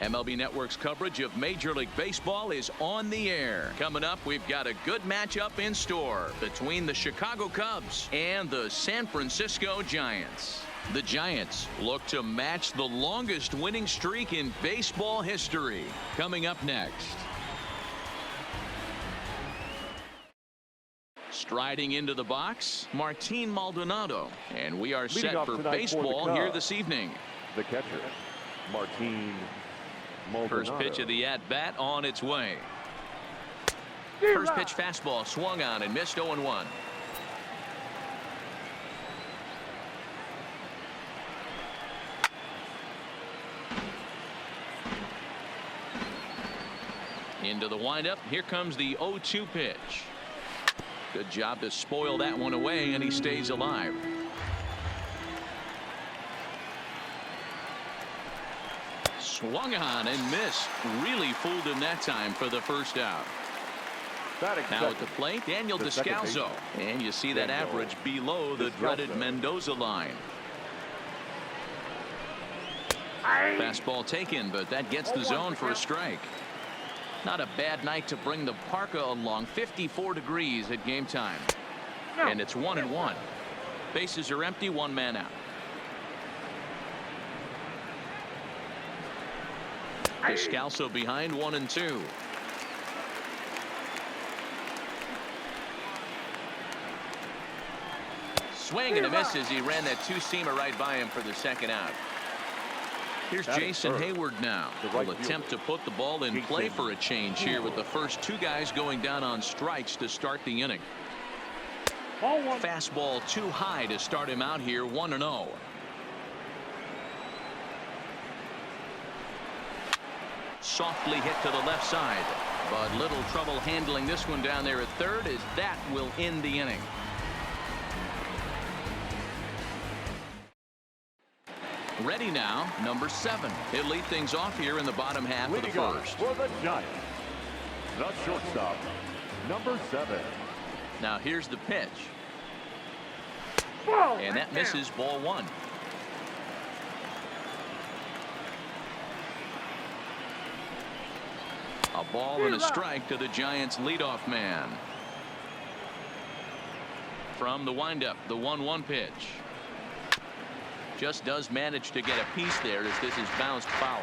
MLB Network's coverage of Major League Baseball is on the air. Coming up, we've got a good matchup in store between the Chicago Cubs and the San Francisco Giants. The Giants look to match the longest winning streak in baseball history. Coming up next. Striding into the box, Martin Maldonado. And we are set for baseball here this evening. The catcher, Martin Maldonado. First pitch of the at-bat on its way. First pitch fastball swung on and missed 0-1. Into the windup. Here comes the 0-2 pitch. Good job to spoil that one away, and he stays alive. Swung on and missed. Really fooled him that time for the first out. Now at the plate, Daniel Descalso. And you see that average below the dreaded Mendoza line. Fastball taken, but that gets the zone for a strike. Not a bad night to bring the parka along. 54 degrees at game time. And it's 1-1. Bases are empty, one man out. Descalso behind 1-2. Swing and a miss as he ran that two-seamer right by him for the second out. Here's Jason Hayward now. Will attempt to put the ball in play for a change here with the first two guys going down on strikes to start the inning. Fastball too high to start him out here. 1-0. Softly hit to the left side, but little trouble handling this one down there at third, as that will end the inning. Ready now, number 7. He'll lead things off here in the bottom half of the first. For the Giants, the shortstop, number 7. Now here's the pitch. And that misses, ball 1. A ball and a strike to the Giants leadoff man. From the windup, the 1-1 pitch. Just does manage to get a piece there as this is bounced foul.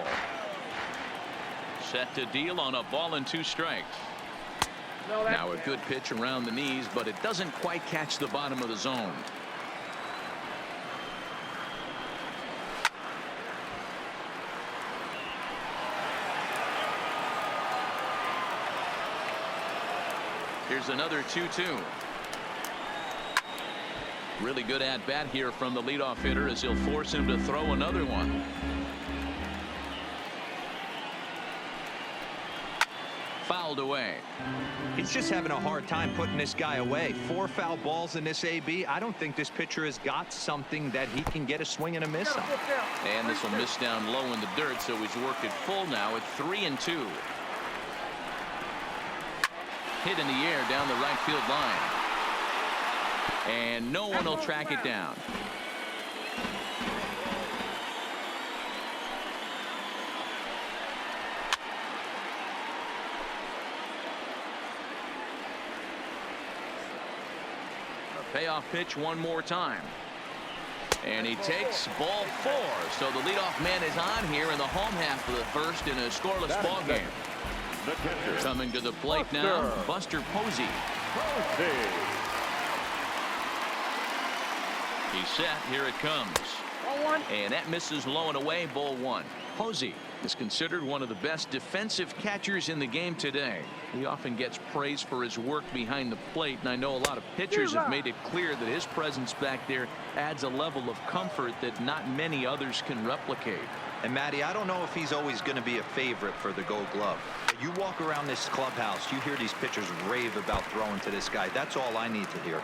Set to deal on a ball and 2 strikes. Now a good pitch around the knees, but it doesn't quite catch the bottom of the zone. Here's another 2-2. Really good at bat here from the leadoff hitter as he'll force him to throw another one. Fouled away. He's just having a hard time putting this guy away. 4 foul balls in this AB. I don't think this pitcher has got something that he can get a swing and a miss on. And this will miss down low in the dirt, so he's worked it full now at 3-2. Hit in the air down the right field line. And no one will track it down. A payoff pitch one more time. And he takes ball 4. So the leadoff man is on here in the home half of the first in a scoreless ball game. Coming to the plate now, Buster Posey. He's set. Here it comes. And that misses low and away. Ball 1. Posey is considered one of the best defensive catchers in the game today. He often gets praise for his work behind the plate, and I know a lot of pitchers have made it clear that his presence back there adds a level of comfort that not many others can replicate. And Matty, I don't know if he's always going to be a favorite for the Gold Glove. You walk around this clubhouse, you hear these pitchers rave about throwing to this guy. That's all I need to hear.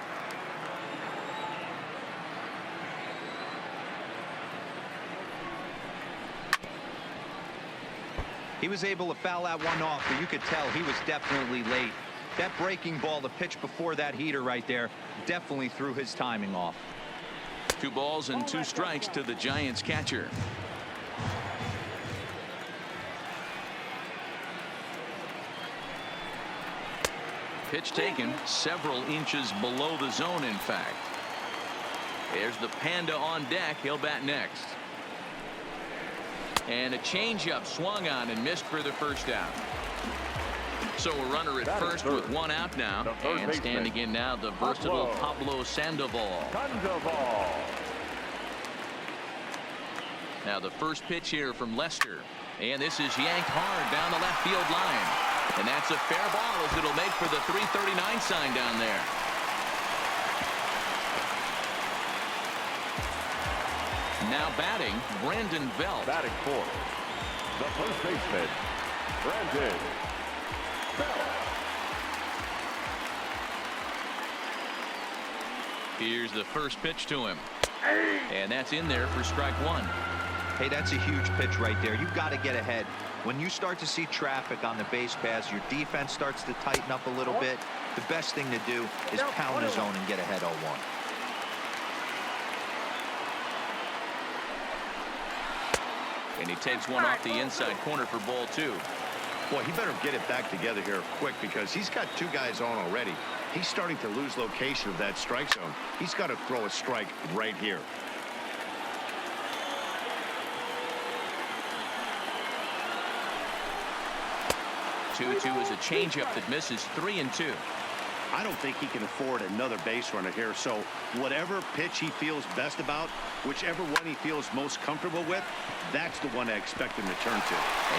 He was able to foul that one off, but you could tell he was definitely late. That breaking ball, the pitch before that heater right there, definitely threw his timing off. 2 balls and 2 strikes to the Giants catcher. Pitch taken several inches below the zone, in fact. There's the Panda on deck. He'll bat next. And a changeup swung on and missed for the first out. So a runner at first with one out now. And standing in now, the versatile Pablo Sandoval. Now the first pitch here from Lester. And this is yanked hard down the left field line. And that's a fair ball as it'll make for the 339 sign down there. Now batting, Brandon Belt. Batting fourth, the first baseman, Brandon Belt. Here's the first pitch to him. And that's in there for strike one. Hey, that's a huge pitch right there. You've got to get ahead. When you start to see traffic on the base paths, your defense starts to tighten up a little bit. The best thing to do is pound the zone and get ahead 0-1. And he takes one off the inside corner for ball two. Boy, he better get it back together here quick because he's got two guys on already. He's starting to lose location of that strike zone. He's got to throw a strike right here. Two is a changeup that misses 3-2. I don't think he can afford another base runner here. So whatever pitch he feels best about, whichever one he feels most comfortable with, that's the one I expect him to turn to.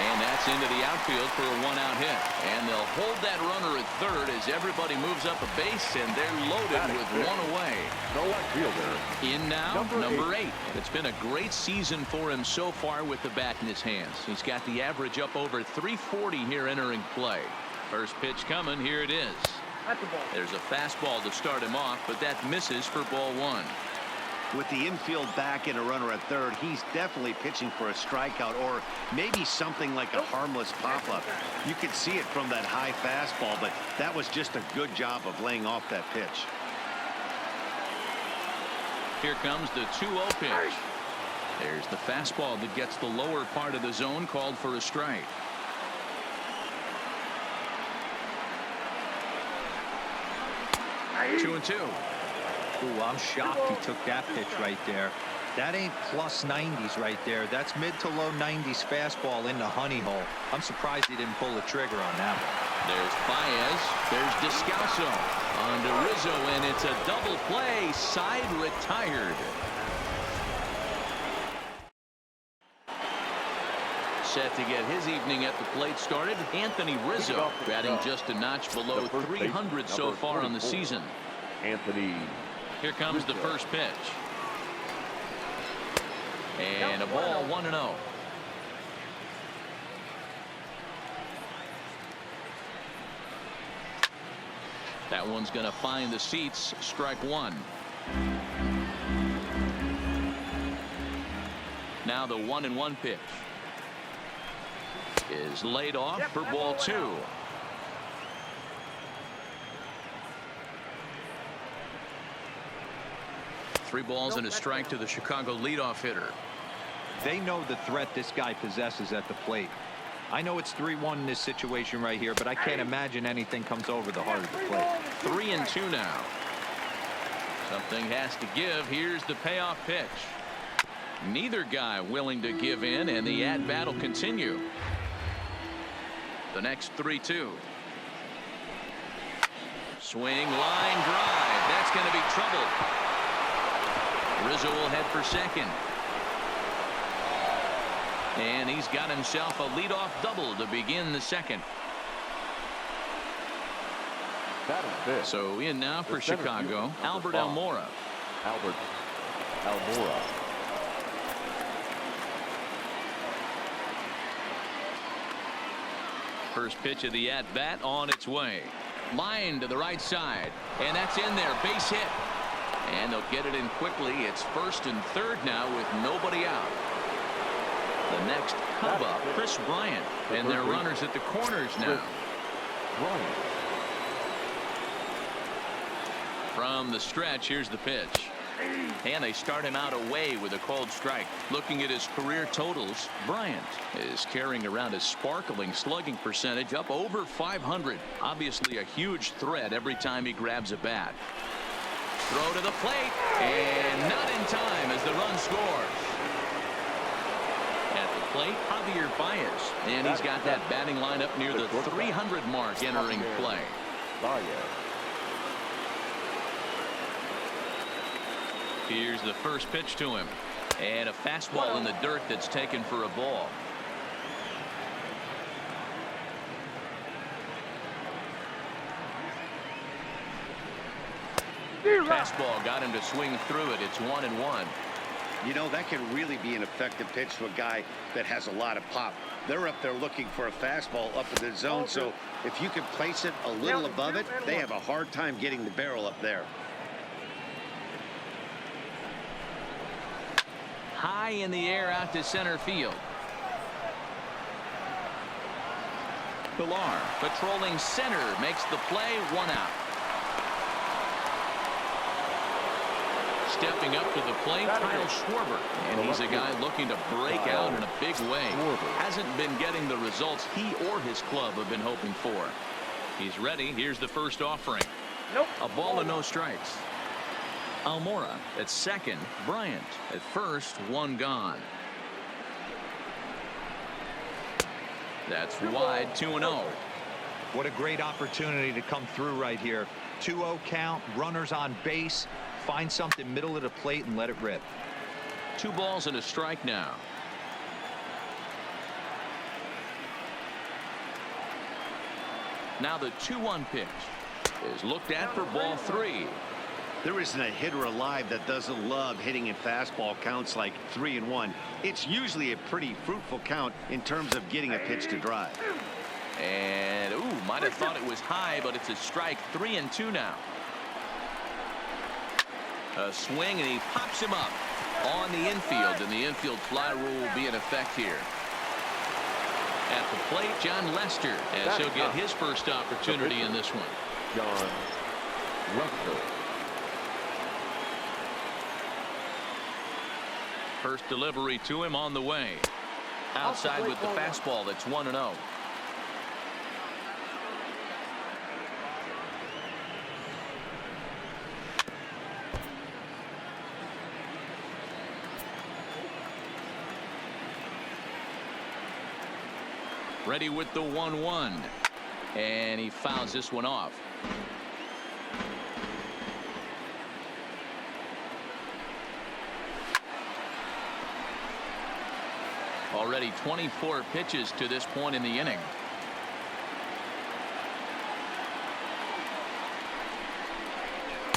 And that's into the outfield for a one-out hit. And they'll hold that runner at third as everybody moves up a base, and they're loaded with one away. The left fielder. In now, number 8. It's been a great season for him so far with the bat in his hands. He's got the average up over 340 here entering play. First pitch coming. Here it is. There's a fastball to start him off, but that misses for ball one. With the infield back and a runner at third, he's definitely pitching for a strikeout or maybe something like a harmless pop-up. You could see it from that high fastball, but that was just a good job of laying off that pitch. Here comes the 2-0 pitch. There's the fastball that gets the lower part of the zone, called for a strike. 2-2. Ooh, I'm shocked he took that pitch right there. That ain't plus 90s right there. That's mid to low 90s fastball in the honey hole. I'm surprised he didn't pull the trigger on that one. There's Baez. There's Descalso on to Rizzo, and it's a double play. Side retired. Set to get his evening at the plate started. Anthony Rizzo batting just a notch below 300 so far on the season. Anthony. Here comes the first pitch. And a ball, 1-0. That one's going to find the seats. Strike one. Now the 1-1 pitch is laid off for ball two. Three balls and a strike to the Chicago leadoff hitter. They know the threat this guy possesses at the plate. I know it's 3-1 in this situation right here, but I can't imagine anything comes over the heart of the plate. 3-2 now. Something has to give. Here's the payoff pitch. Neither guy willing to give in, and the at-bat will continue. The next 3-2. Swing, line drive. That's going to be trouble. Rizzo will head for second. And he's got himself a leadoff double to begin the second. So in now for Chicago, Albert Almora. Albert Almora. First pitch of the at-bat on its way. Line to the right side. And that's in there. Base hit. And they'll get it in quickly. It's first and third now with nobody out. The next come up, Chris Bryant. And their runners at the corners now. From the stretch, here's the pitch. And they start him out away with a called strike. Looking at his career totals, Bryant is carrying around a sparkling slugging percentage up over 500. Obviously a huge threat every time he grabs a bat. Throw to the plate, and not in time as the run scores. At the plate, Javier Baez, and he's got that batting line up near the 300 mark entering play. Here's the first pitch to him, and a fastball in the dirt that's taken for a ball. Fastball got him to swing through it. It's 1-1. You know, that can really be an effective pitch to a guy that has a lot of pop. They're up there looking for a fastball up in the zone, so if you can place it a little above it, they have a hard time getting the barrel up there. High in the air out to center field. Pilar patrolling center makes the play. 1 out. Stepping up to the plate, Kyle Schwarber, and he's a guy looking to break out in a big way. Hasn't been getting the results he or his club have been hoping for. He's ready. Here's the first offering. A ball and no strikes. Almora at second, Bryant at first, 1 gone. That's wide, 2-0. What a great opportunity to come through right here. 2-0 count, runners on base. Find something middle of the plate and let it rip. 2 balls and a strike now. Now the 2-1 pitch is looked at for ball 3. There isn't a hitter alive that doesn't love hitting in fastball counts like 3-1. It's usually a pretty fruitful count in terms of getting a pitch to drive. And might have thought it was high, but it's a strike. 3-2 now. A swing, and he pops him up on the infield, and the infield fly rule will be in effect here. At the plate, Jon Lester, as he'll get his first opportunity in this one. Jon Lester. First delivery to him on the way. Outside with the fastball. That's 1-0. Ready with the 1-1, and he fouls this one off. Already 24 pitches to this point in the inning.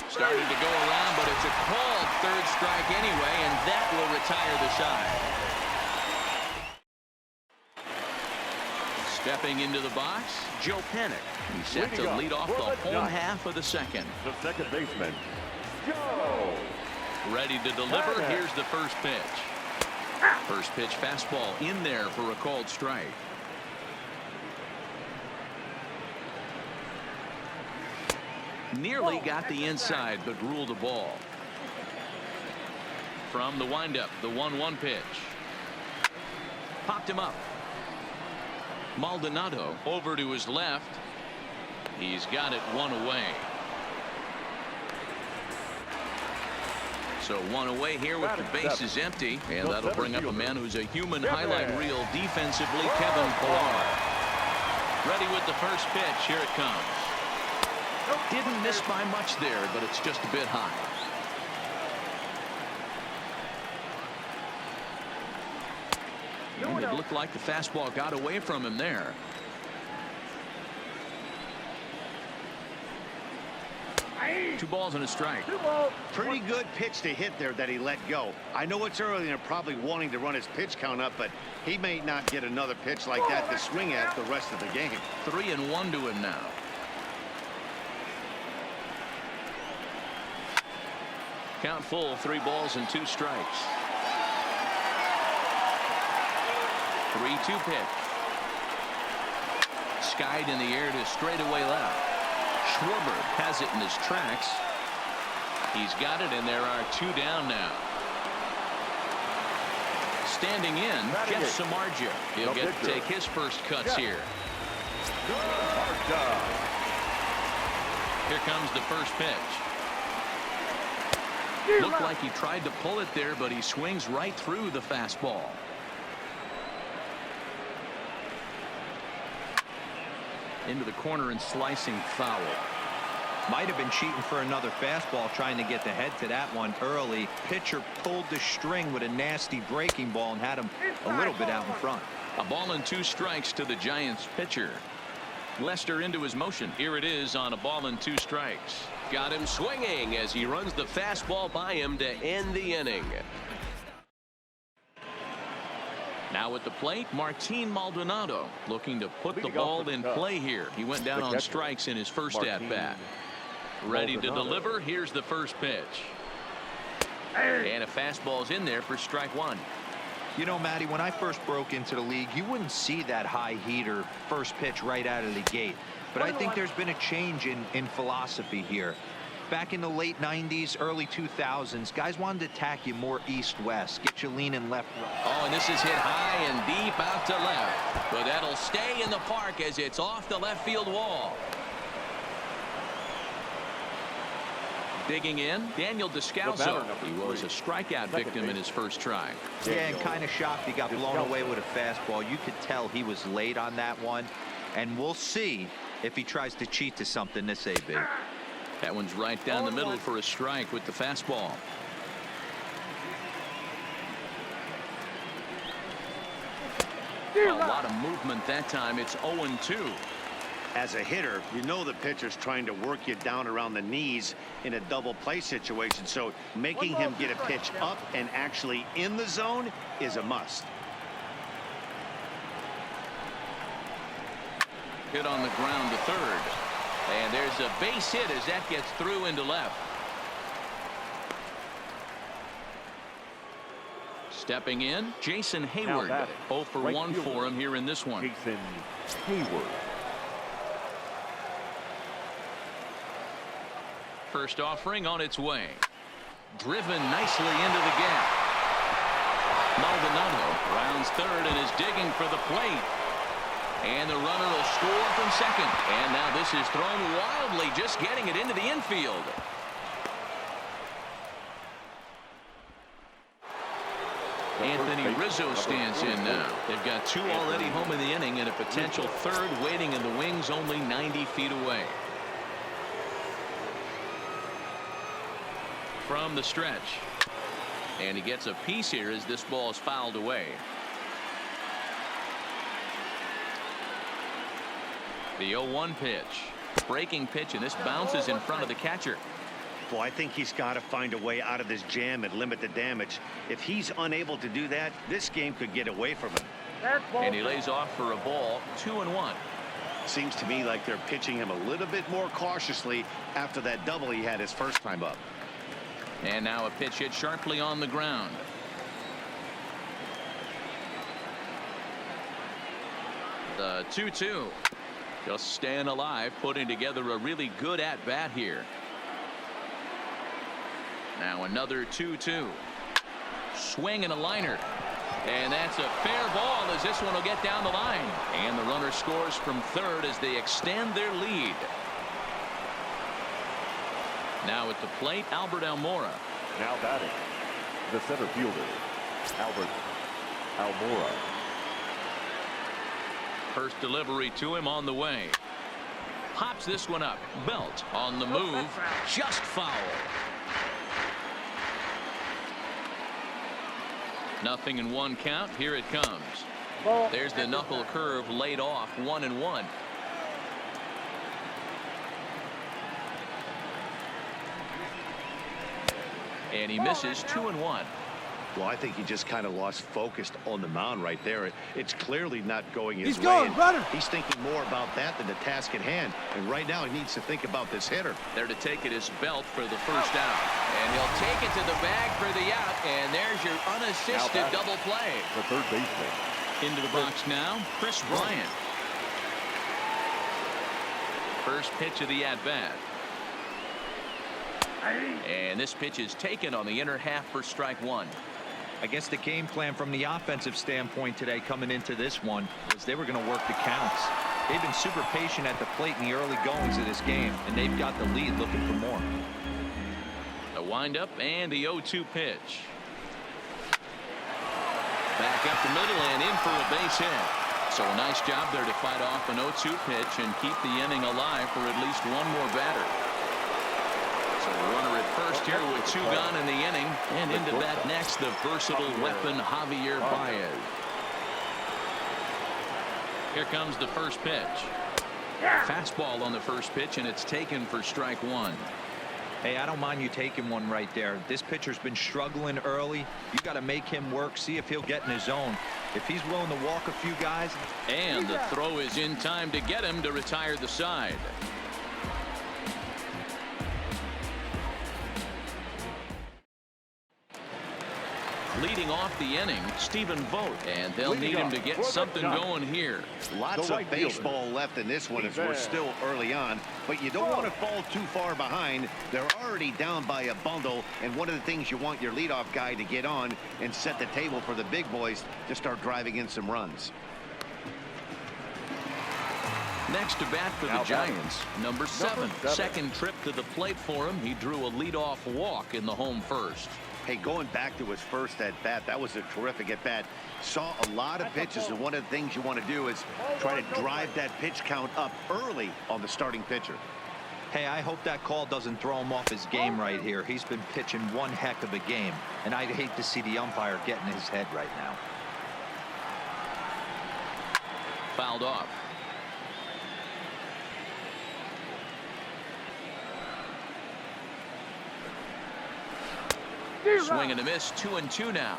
Starting to go around, but it's a called third strike anyway, and that will retire the side. Stepping into the box, Joe Panic. He's set to lead off the home half of the second. The second baseman, Joe. Ready to deliver. Here's the first pitch. First pitch fastball in there for a called strike. Nearly got the inside, but ruled a ball. From the windup, the 1-1 pitch. Popped him up. Maldonado over to his left. He's got it 1 away. So 1 away here with the bases empty, and that'll bring up a man who's a human highlight reel defensively, Kevin Pilar. Ready with the first pitch. Here it comes. Didn't miss by much there, but it's just a bit high. And it looked like the fastball got away from him there. Two balls and a strike. Pretty good pitch to hit there that he let go. I know it's early and they're probably wanting to run his pitch count up, but he may not get another pitch like that to swing at the rest of the game. 3-1 to him now. Count full, 3 balls and 2 strikes. 3-2 pitch. Skied in the air to straightaway left. Schwarber has it in his tracks. He's got it, and there are 2 down now. Standing in, Jeff Samardzija. He'll get to take his first cuts here. Here comes the first pitch. Looked like he tried to pull it there, but he swings right through the fastball. Into the corner and slicing foul. Might have been cheating for another fastball, trying to get the head to that one early. Pitcher pulled the string with a nasty breaking ball and had him a little bit out in front. A ball and 2 strikes to the Giants pitcher. Lester into his motion. Here it is on a ball and 2 strikes. Got him swinging as he runs the fastball by him to end the inning. Now at the plate, Martin Maldonado looking to put the ball in play here. He went down on strikes in his first at-bat. Ready to deliver. Here's the first pitch. And a fastball's in there for strike 1. You know, Matty, when I first broke into the league, you wouldn't see that high heater first pitch right out of the gate. But I think there's been a change in philosophy here. Back in the late 90s, early 2000s, guys wanted to attack you more east-west, get you leaning left-right. Oh, and this is hit high and deep out to left. But that'll stay in the park as it's off the left field wall. Digging in, Daniel Descalso. He was a strikeout victim in his first try. Yeah, and kind of shocked he got blown away with a fastball. You could tell he was late on that one. And we'll see if he tries to cheat to something this AB. That one's right down the middle for a strike with the fastball. A lot of movement that time. It's 0-2. As a hitter, you know the pitcher's trying to work you down around the knees in a double play situation, so making him get a pitch up and actually in the zone is a must. Hit on the ground to third. And there's a base hit as that gets through into left. Stepping in, Jason Hayward. 0 for 1 for him here in this one. Jason Hayward. First offering on its way. Driven nicely into the gap. Maldonado rounds third and is digging for the plate. And the runner will score from second. And now this is thrown wildly, just getting it into the infield. Anthony Rizzo stands in now. They've got 2 already home in the inning and a potential third waiting in the wings only 90 feet away. From the stretch. And he gets a piece here as this ball is fouled away. The 0-1 pitch. Breaking pitch, and this bounces in front of the catcher. Well, I think he's got to find a way out of this jam and limit the damage. If he's unable to do that, this game could get away from him. And he lays off for a ball. 2-1. Seems to me like they're pitching him a little bit more cautiously after that double he had his first time up. And now a pitch hit sharply on the ground. The 2-2. Just staying alive, putting together a really good at-bat here. Now another 2-2. Swing and a liner. And that's a fair ball as this one will get down the line. And the runner scores from third as they extend their lead. Now at the plate, Albert Almora. Now batting, the center fielder, Albert Almora. First delivery to him on the way. Pops this one up. Belt on the move. Just foul. Nothing in 1 count. Here it comes. There's the knuckle curve laid off. 1-1. And he misses. 2-1. Well, I think he just kind of lost focus on the mound right there. It's clearly not going his way. He's going, runner. He's thinking more about that than the task at hand. And right now he needs to think about this hitter. There to take it is Belt for the first out. And he'll take it to the bag for the out. And there's your unassisted double play. The third baseman. Into the box now, Chris Bryant. First pitch of the at-bat. And this pitch is taken on the inner half for strike one. I guess the game plan from the offensive standpoint today coming into this one was they were going to work the counts. They've been super patient at the plate in the early goings of this game, and they've got the lead looking for more. The windup and the 0-2 pitch. Back up the middle and in for a base hit. So a nice job there to fight off an 0-2 pitch and keep the inning alive for at least one more batter. So the runner at first here with 2 gone in the inning, and into bat next the versatile weapon Javier Baez. Here comes the first pitch. Fastball on the first pitch, and it's taken for strike one. Hey, I don't mind you taking one right there. This pitcher's been struggling early. You got to make him work, see if he'll get in his zone. If he's willing to walk a few guys. And the throw is in time to get him to retire the side. Leading off the inning, Stephen Vogt, and they'll need him to get something going here. Lots of baseball left in this one as we're still early on, but you don't want to fall too far behind. They're already down by a bundle, and one of the things you want your leadoff guy to get on and set the table for the big boys to start driving in some runs. Next to bat for the Giants, number 7. Second trip to the plate for him. He drew a leadoff walk in the home first. Hey, going back to his first at bat, that was a terrific at bat. Saw a lot of pitches, and one of the things you want to do is try to drive that pitch count up early on the starting pitcher. Hey, I hope that call doesn't throw him off his game right here. He's been pitching one heck of a game, and I'd hate to see the umpire get in his head right now. Fouled off. Swing and a miss, 2-2 now.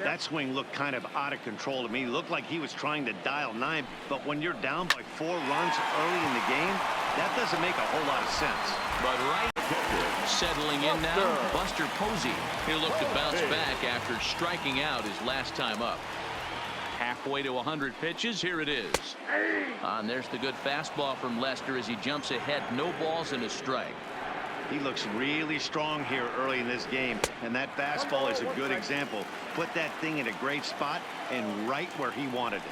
That swing looked kind of out of control to me. It looked like he was trying to dial 9, but when you're down by 4 runs early in the game, that doesn't make a whole lot of sense. But right settling in now, Buster Posey. He'll look to bounce back after striking out his last time up. Halfway to 100 pitches, here it is. And there's the good fastball from Lester as he jumps ahead, no balls and a strike. He looks really strong here early in this game, and that fastball is a good example. Put that thing in a great spot and right where he wanted it.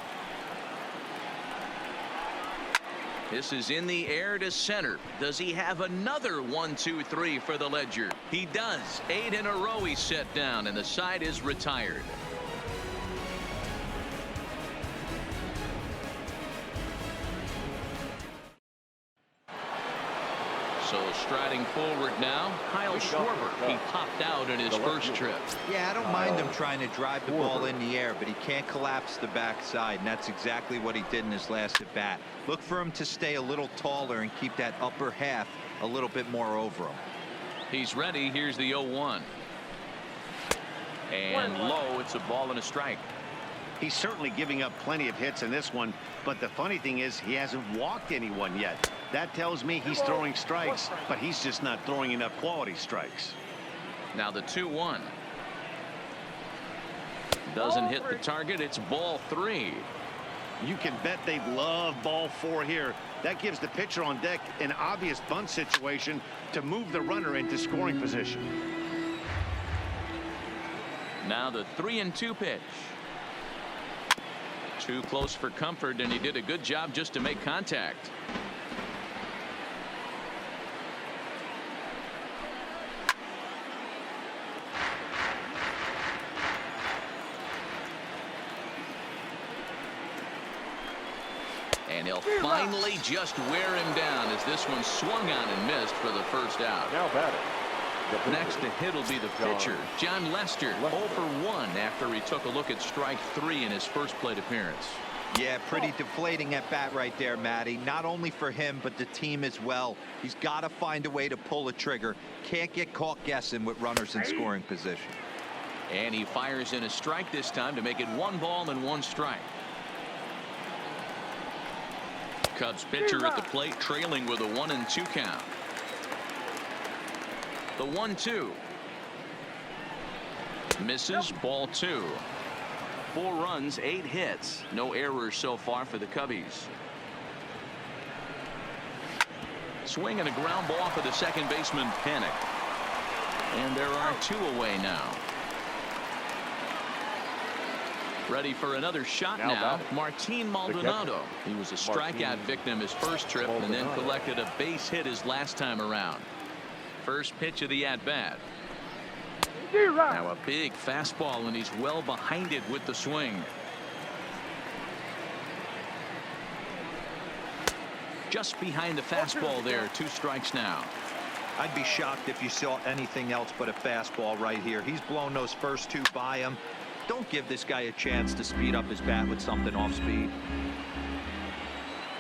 This is in the air to center. Does he have another 1-2-3 for the Ledger? He does. 8 in a row he's set down, and the side is retired. So striding forward now, Kyle Schwarber. He popped out in his first trip. Yeah, I don't mind him trying to drive the ball in the air, but he can't collapse the backside, and that's exactly what he did in his last at bat. Look for him to stay a little taller and keep that upper half a little bit more over him. He's ready. Here's the 0-1. And low, it's a ball and a strike. He's certainly giving up plenty of hits in this one, but the funny thing is he hasn't walked anyone yet. That tells me he's throwing strikes, but he's just not throwing enough quality strikes. Now the 2-1. Doesn't hit the target. It's ball 3. You can bet they love ball 4 here. That gives the pitcher on deck an obvious bunt situation to move the runner into scoring position. Now the 3-2 pitch. Too close for comfort, and he did a good job just to make contact. And he'll finally just wear him down as this one swung on and missed for the first out. Now batting. Next to hit will be the pitcher, Jon Lester, 0 for 1 after he took a look at strike 3 in his first plate appearance. Yeah, pretty deflating at bat right there, Matty. Not only for him, but the team as well. He's got to find a way to pull a trigger. Can't get caught guessing with runners in scoring position. And he fires in a strike this time to make it 1 ball and 1 strike. Cubs pitcher at the plate, trailing with a 1-2 count. The 1-2. Misses, ball 2. 4 runs, 8 hits. No errors so far for the Cubbies. Swing and a ground ball for the second baseman, Panic. And there are 2 away now. Ready for another shot now. Martin Maldonado. He was a strikeout victim his first trip and then collected a base hit his last time around. First pitch of the at-bat. Now a big fastball, and he's well behind it with the swing. Just behind the fastball there. 2 strikes now. I'd be shocked if you saw anything else but a fastball right here. He's blown those first 2 by him. Don't give this guy a chance to speed up his bat with something off speed.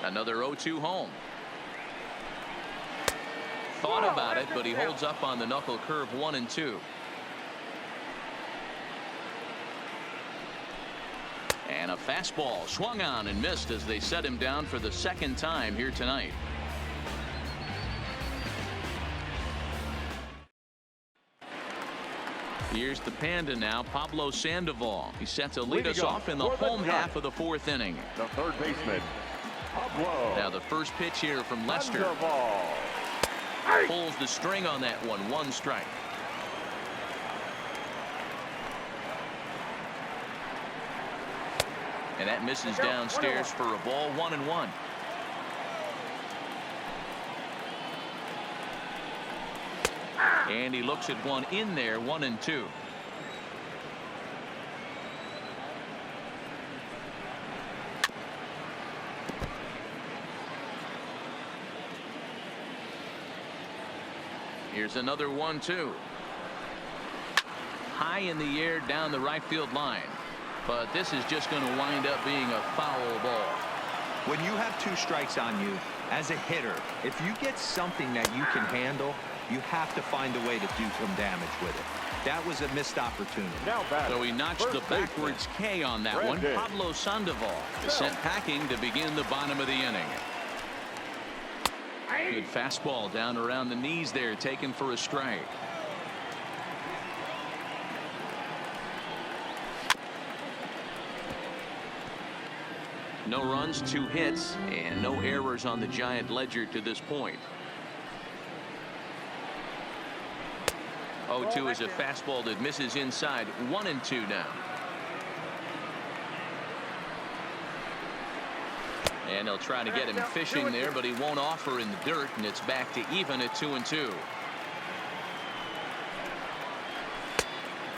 Another 0-2 home. Thought about it, but he holds up on the knuckle curve. 1-2. And a fastball swung on and missed as they set him down for the 2nd time here tonight. Here's the Panda now, Pablo Sandoval. He's set to lead us off in the home half of the 4th inning. The third baseman, Pablo. Now the first pitch here from Lester. Sandoval. Pulls the string on that one. 1 strike. And that misses downstairs for a ball. 1-1. And he looks at one in there. 1-2. Here's another 1-2. High in the air down the right field line. But this is just going to wind up being a foul ball. When you have 2 strikes on you, as a hitter, if you get something that you can handle, you have to find a way to do some damage with it. That was a missed opportunity. So he notched the backwards K on that one. Pablo Sandoval is sent packing to begin the bottom of the inning. Good fastball down around the knees there, taken for a strike. No runs, 2 hits, and no errors on the Giant ledger to this point. 0-2 is a fastball that misses inside. 1-2 now. And they'll try to get him fishing there, but he won't offer in the dirt, and it's back to even at 2-2.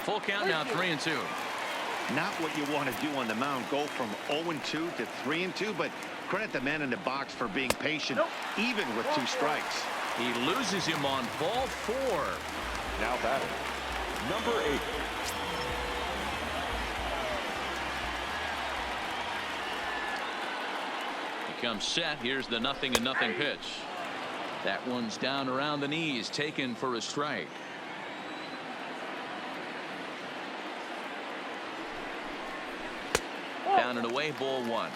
Full count now. 3-2. Not what you want to do on the mound. Go from 0-2 to 3-2, but credit the man in the box for being patient, even with 2 strikes. He loses him on ball 4. Now batting, number 8. He comes set. Here's the 0-0 pitch. That one's down around the knees, taken for a strike. Down and away, ball 1.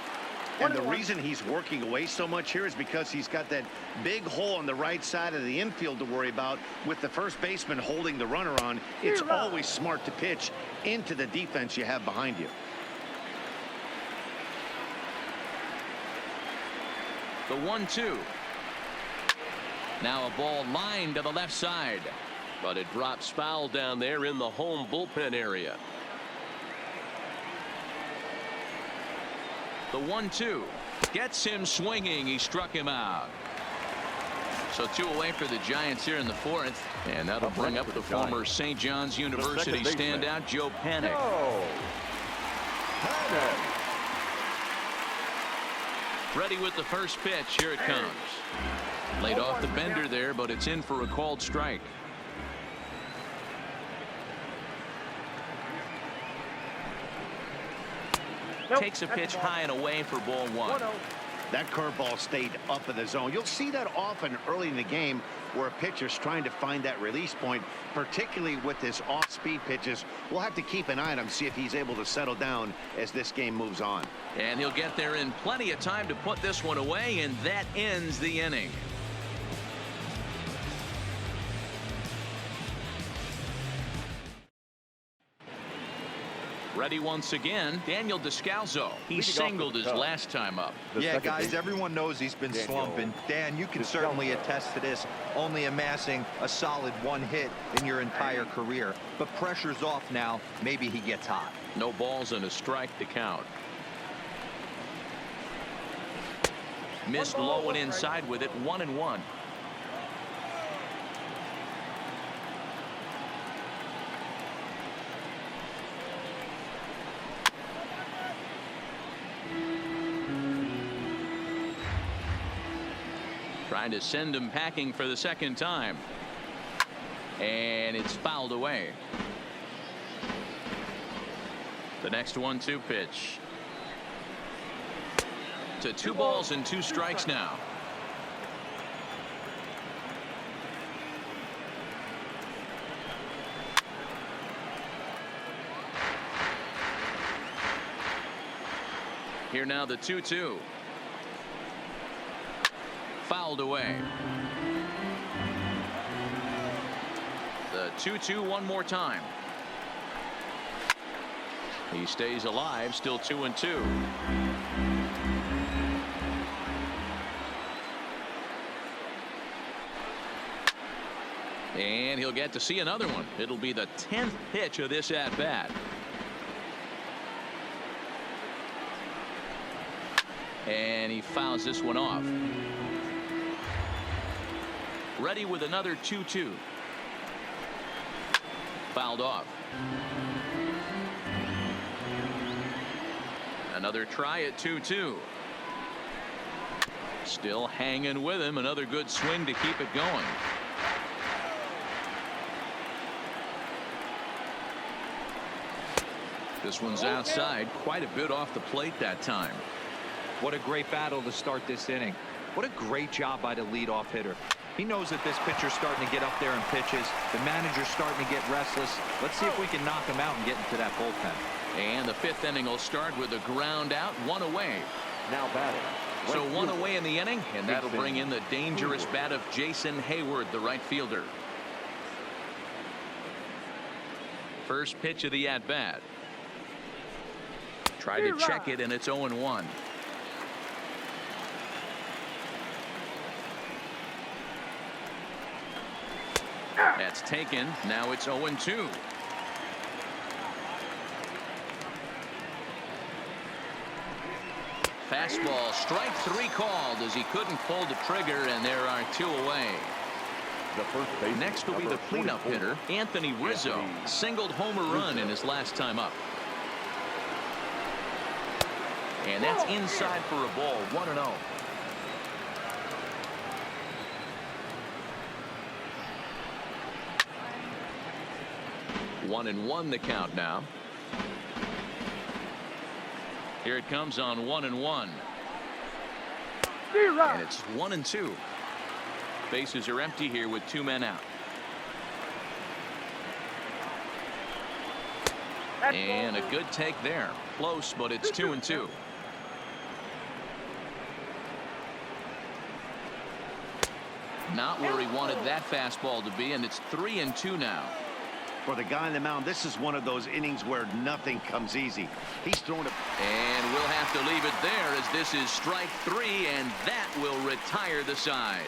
And the reason he's working away so much here is because he's got that big hole on the right side of the infield to worry about. With the first baseman holding the runner on, it's always smart to pitch into the defense you have behind you. The 1-2. Now a ball lined to the left side. But it drops foul down there in the home bullpen area. The 1-2 gets him swinging. He struck him out. So 2 away for the Giants here in the 4th, and that'll bring up the former St. John's University standout Joe Panik. Ready with the first pitch. Here it comes. Laid off the bender there, but it's in for a called strike. Takes a pitch high and away for ball 1. That curveball stayed up in the zone. You'll see that often early in the game where a pitcher's trying to find that release point, particularly with his off-speed pitches. We'll have to keep an eye on him, see if he's able to settle down as this game moves on. And he'll get there in plenty of time to put this one away, and that ends the inning. Ready once again, Daniel Descalzo. He singled his last time up. Yeah, guys, everyone knows he's been slumping. Dan, you can certainly attest to this, only amassing a solid 1 hit in your entire career. But pressure's off now. Maybe he gets hot. No balls and a strike to count. Missed low and inside with it. 1-1. Trying to send him packing for the second time. And it's fouled away. The next 1-2 pitch. To 2 balls and 2 strikes now. Here now the 2-2. Fouled away. The 2-2 one more time. He stays alive, still 2-2. And he'll get to see another one. It'll be the 10th pitch of this at bat. And he fouls this one off. Ready with another 2-2. Fouled off. Another try at 2-2. Still hanging with him. Another good swing to keep it going. This one's outside, quite a bit off the plate that time. What a great battle to start this inning. What a great job by the leadoff hitter. He knows that this pitcher's starting to get up there in pitches. The manager's starting to get restless. Let's see if we can knock him out and get into that bullpen. And the 5th inning will start with a ground out, 1 away. Now batting. So 1 away in the inning, and that'll bring in the dangerous bat of Jason Hayward, the right fielder. First pitch of the at-bat. Try to check it, and it's 0-1. That's taken. Now it's 0-2. Fastball, strike 3 called as he couldn't pull the trigger, and there are 2 away. The first base. Next will be the cleanup hitter, Anthony Rizzo. Singled homer run in his last time up. And that's inside for a ball. 1-0. One and 1 the count now. Here it comes on 1-1. And it's 1-2. Bases are empty here with 2 men out. And a good take there. Close, but it's 2-2. Not where he wanted that fastball to be, and it's 3-2 now. For the guy on the mound, this is one of those innings where nothing comes easy. He's thrown it. And we'll have to leave it there as this is strike 3, and that will retire the side.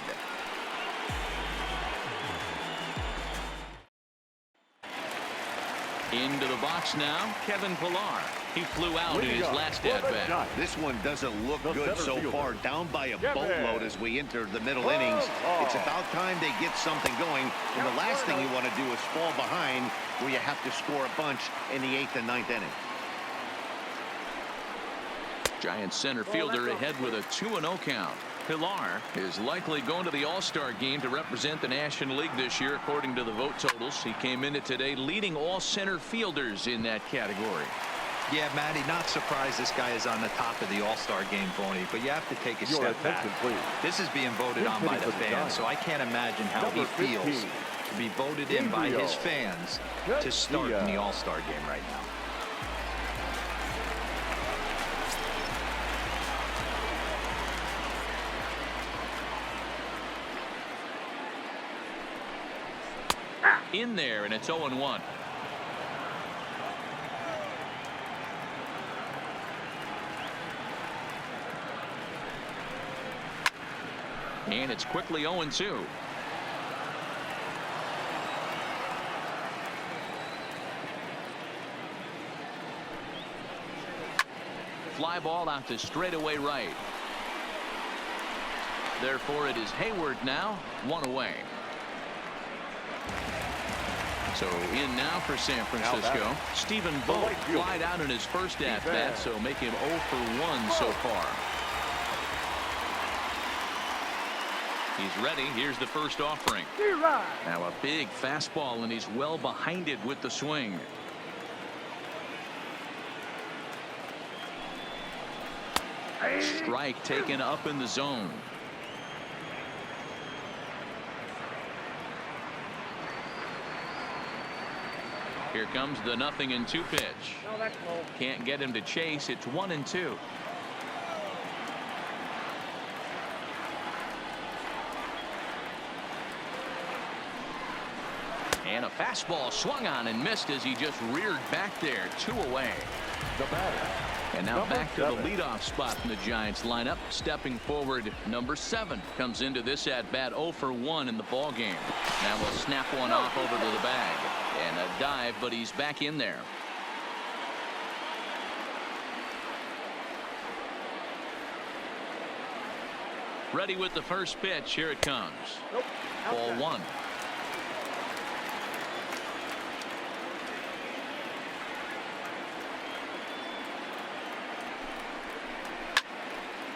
Into the box now, Kevin Pillar. He flew out in his last at-bat. This one doesn't look good so far. Down by a boatload as we enter the middle innings. It's about time they get something going. And the last thing you want to do is fall behind where you have to score a bunch in the 8th and 9th inning. Giant center fielder ahead with a 2-0 count. Pillar is likely going to the All-Star game to represent the National League this year, according to the vote totals. He came into today leading all center fielders in that category. Yeah, Matty, not surprised this guy is on the top of the All-Star game, Boney, but you have to take a step back. This is being voted on by the fans, so I can't imagine how he feels to be voted in by his fans to start in the All-Star game right now. In there, and it's 0-1. And it's quickly 0-2. Fly ball out to straightaway right. Therefore, it is Hayward now, 1 away. So in now for San Francisco. Stephen Vogt flied out in his first at-bat, so make him 0 for 1 so far. He's ready. Here's the first offering. Now a big fastball, and he's well behind it with the swing. Strike taken up in the zone. Here comes the 0-2 pitch. Can't get him to chase. It's 1-2. And a fastball swung on and missed as he just reared back there. 2 away. The batter. And now back to the leadoff spot in the Giants lineup. Stepping forward, number 7 comes into this at bat 0 for 1 in the ball game. Now we'll snap one off over to the bag. And a dive, but he's back in there. Ready with the first pitch. Here it comes. Ball 1.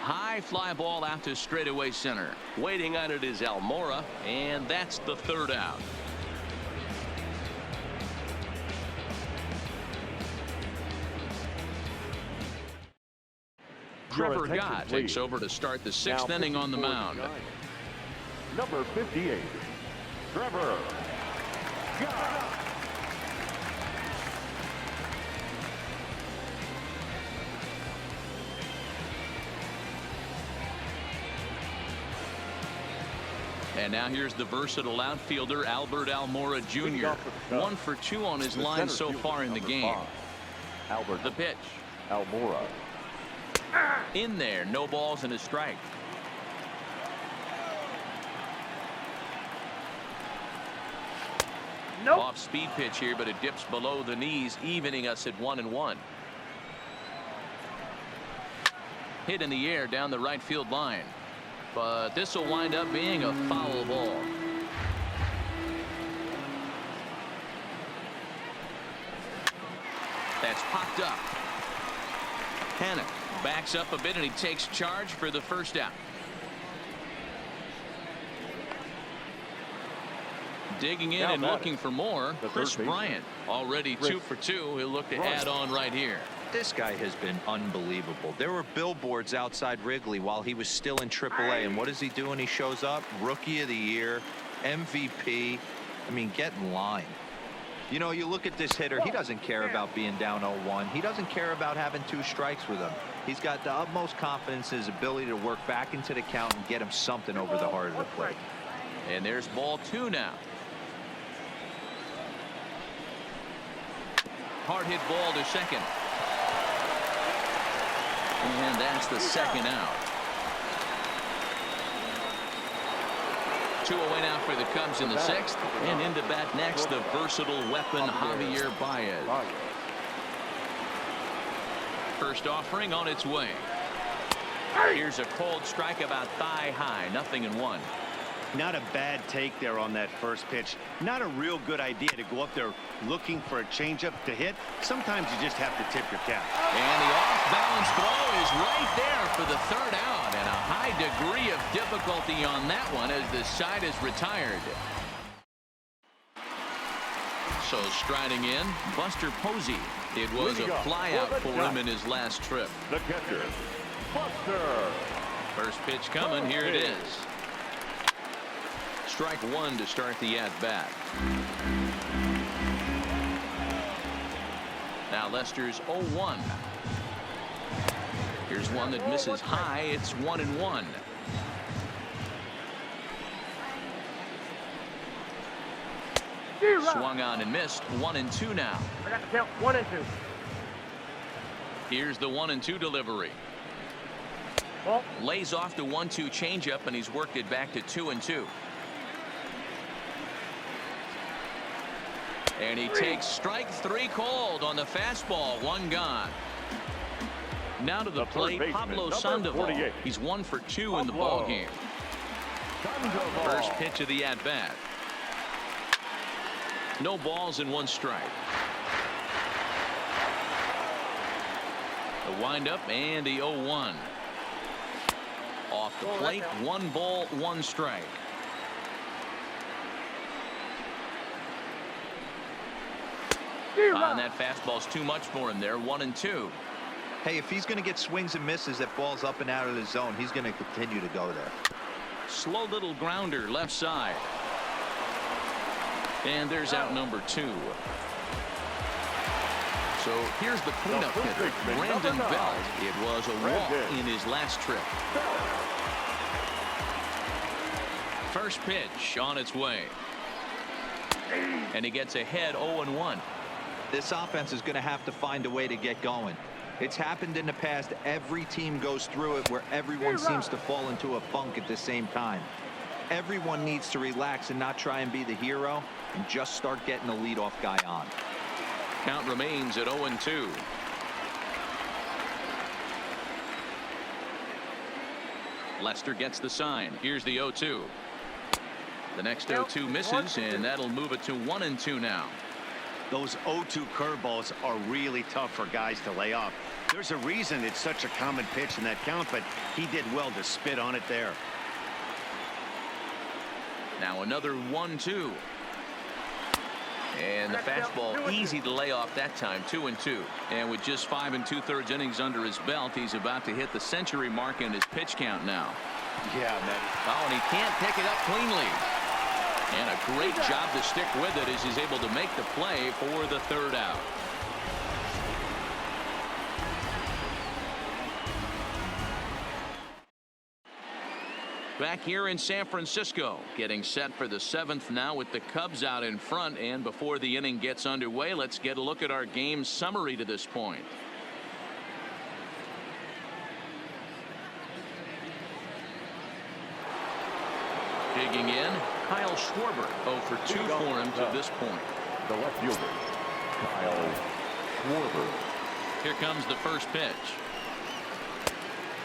High fly ball out to straightaway center. Waiting on it is Almora. And that's the 3rd out. Trevor Gott takes over to start the 6th inning on the mound. Number 58, Trevor Gott. And now here's the versatile outfielder Albert Almora Jr. 1 for 2 on his line so far in the game. Albert. The pitch. Almora. In there. No balls and a strike. Off speed pitch here, but it dips below the knees, evening us at 1-1. Hit in the air down the right field line. But this will wind up being a foul ball. That's popped up. Hannock backs up a bit, and he takes charge for the first out. Digging in and looking for more. Chris Bryant already 2 for 2. He'll look to add on right here. This guy has been unbelievable. There were billboards outside Wrigley while he was still in AAA, and what is he doing? He shows up, Rookie of the Year, MVP. I mean, get in line. You know, you look at this hitter, he doesn't care about being down 0-1. He doesn't care about having 2 strikes with him. He's got the utmost confidence in his ability to work back into the count and get him something over the heart of the plate. And there's ball 2 now. Hard hit ball to second. And that's the 2nd out. 2 away now for the Cubs in the 6th. And into bat next, the versatile weapon Javier Baez. First offering on its way. Here's a cold strike about thigh high. 0-1. Not a bad take there on that first pitch. Not a real good idea to go up there looking for a changeup to hit. Sometimes you just have to tip your cap. And the off-balance throw is right there for the 3rd out. And a high degree of difficulty on that one as the side is retired. So striding in, Buster Posey. It was a flyout for him in his last trip. The catcher, Buster. First pitch coming. Here it is. Strike 1 to start the at-bat. Now Lester's 0-1. Here's one that misses high. It's 1-1. Swung on and missed. 1-2 now. I got the count. 1-2. Here's the 1-2 delivery. Lays off the 1-2 changeup, and he's worked it back to 2-2. And he takes strike 3 called on the fastball. 1 gone. Now to the plate, Pablo Sandoval. He's 1 for 2 in the ball game. First pitch of the at-bat. No balls and 1 strike. The windup and the 0-1. Off the plate, 1 ball, 1 strike. And that fastball's too much for him there. 1-2. Hey, if he's going to get swings and misses at balls up and out of the zone, he's going to continue to go there. Slow little grounder left side. And there's out number 2. So here's the cleanup hitter, Brandon Belt. It was a walk in his last trip. First pitch on its way. And he gets ahead 0-1. This offense is going to have to find a way to get going. It's happened in the past. Every team goes through it where everyone seems to fall into a funk at the same time. Everyone needs to relax and not try and be the hero and just start getting the leadoff guy on. Count remains at 0-2. Lester gets the sign. Here's the 0-2. The next 0-2 misses, and that'll move it to 1-2 now. Those 0-2 curveballs are really tough for guys to lay off. There's a reason it's such a common pitch in that count, but he did well to spit on it there. Now another 1-2. And the fastball easy to lay off that time. 2-2. And with just 5 2/3 innings under his belt, he's about to hit the century mark in his pitch count now. Yeah, man. Oh, and he can't pick it up cleanly. And a great job to stick with it as he's able to make the play for the 3rd out. Back here in San Francisco, getting set for the 7th now with the Cubs out in front. And before the inning gets underway, let's get a look at our game summary to this point. Digging in, Kyle Schwarber, 0 for 2 for him to this point. The left fielder, Kyle Schwarber. Here comes the first pitch.